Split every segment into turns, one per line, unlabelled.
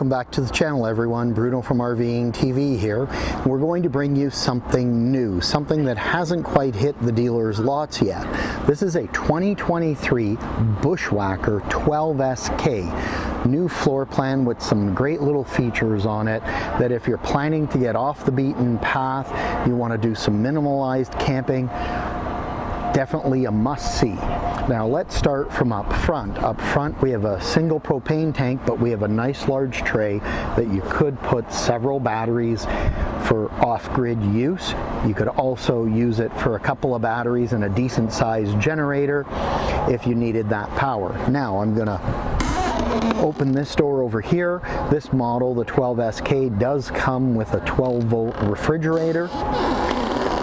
Welcome back to the channel, everyone. Bruno from RVing TV here. We're going to bring you something new, something that hasn't quite hit the dealer's lots yet. This is a 2023 Bushwacker 12SK. New floor plan with some great little features on it that if you're planning to get off the beaten path, you want to do some minimalized camping, definitely a must-see. Now let's start from up front. Up front we have a single propane tank, but we have a nice large tray that you could put several batteries for off-grid use. You could also use it for a couple of batteries and a decent sized generator if you needed that power. Now I'm gonna open this door over here. This model, the 12SK, does come with a 12-volt refrigerator.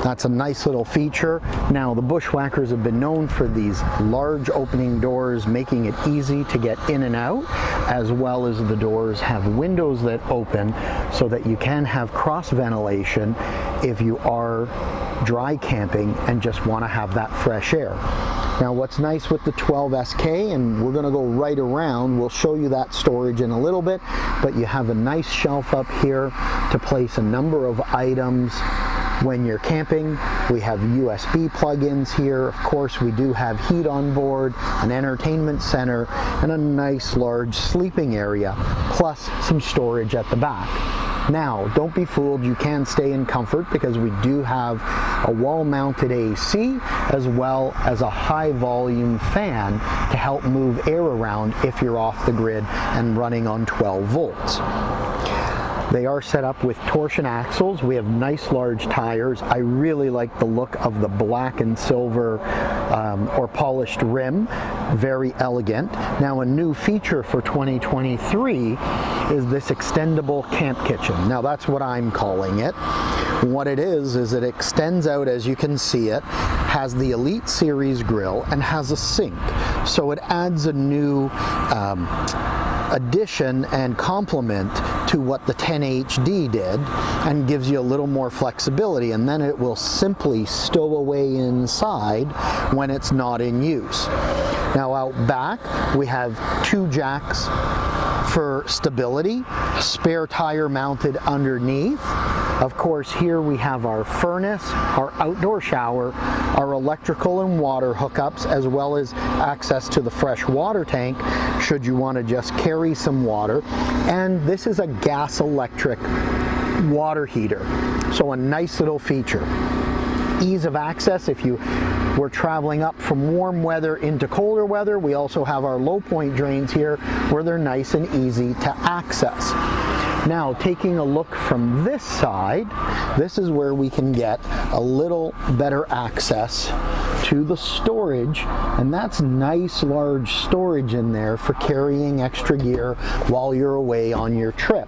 That's a nice little feature. Now the Bushwackers have been known for these large opening doors, making it easy to get in and out, as well as the doors have windows that open so that you can have cross ventilation if you are dry camping and just want to have that fresh air. Now what's nice with the 12SK, and we're going to go right around, we'll show you that storage in a little bit, but you have a nice shelf up here to place a number of items when you're camping. We have USB plug-ins here. Of course, we do have heat on board, an entertainment center, and a nice large sleeping area, plus some storage at the back. Now, don't be fooled, you can stay in comfort because we do have a wall-mounted AC as well as a high-volume fan to help move air around if you're off the grid and running on 12 volts. They are set up with torsion axles. We have nice large tires. I really like the look of the black and silver or polished rim. Very elegant. Now a new feature for 2023 is this extendable camp kitchen. Now that's what I'm calling it. What it is it extends out, as you can see it, has the Elite Series grill and has a sink. So it adds a new addition and complement to what the 10HD did and gives you a little more flexibility, and then it will simply stow away inside when it's not in use. Now out back we have two jacks for stability, spare tire mounted underneath. Of course, here we have our furnace, our outdoor shower, our electrical and water hookups, as well as access to the fresh water tank should you want to just carry some water. And this is a gas electric water heater, so a nice little feature. Ease of access if you were traveling up from warm weather into colder weather. We also have our low point drains here where they're nice and easy to access. Now, taking a look from this side, this is where we can get a little better access to the storage, and that's nice large storage in there for carrying extra gear while you're away on your trip.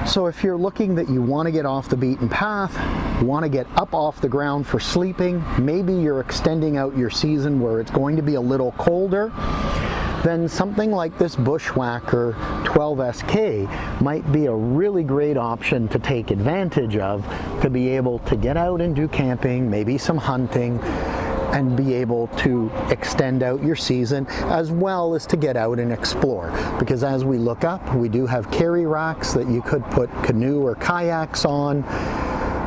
So if you're looking that you want to get off the beaten path, want to get up off the ground for sleeping, maybe you're extending out your season where it's going to be a little colder, then something like this Bushwacker 12SK might be a really great option to take advantage of, to be able to get out and do camping, maybe some hunting, and be able to extend out your season, as well as to get out and explore. Because as we look up, we do have carry racks that you could put canoe or kayaks on,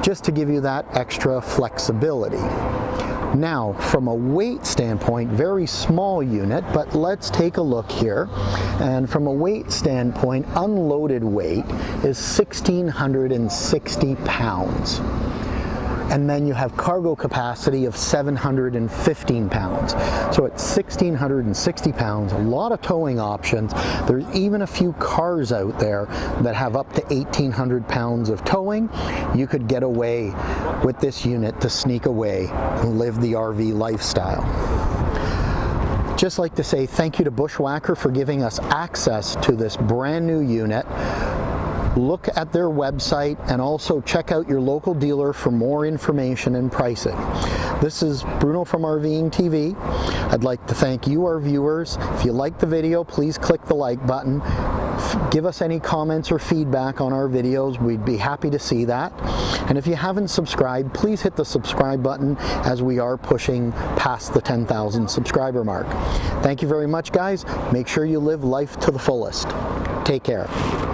just to give you that extra flexibility. Now, from a weight standpoint, very small unit, but let's take a look here. And from a weight standpoint, unloaded weight is 1,660 pounds. And then you have cargo capacity of 715 pounds. So at 1,660 pounds, a lot of towing options. There's even a few cars out there that have up to 1,800 pounds of towing. You could get away with this unit to sneak away and live the RV lifestyle. Just like to say thank you to Bushwacker for giving us access to this brand new unit. Look at their website and also check out your local dealer for more information and pricing. This is Bruno from RVing TV. I'd like to thank you, our viewers. If you like the video, please click the like button. Give us any comments or feedback on our videos. We'd be happy to see that. And if you haven't subscribed, please hit the subscribe button as we are pushing past the 10,000 subscriber mark. Thank you very much, guys. Make sure you live life to the fullest. Take care.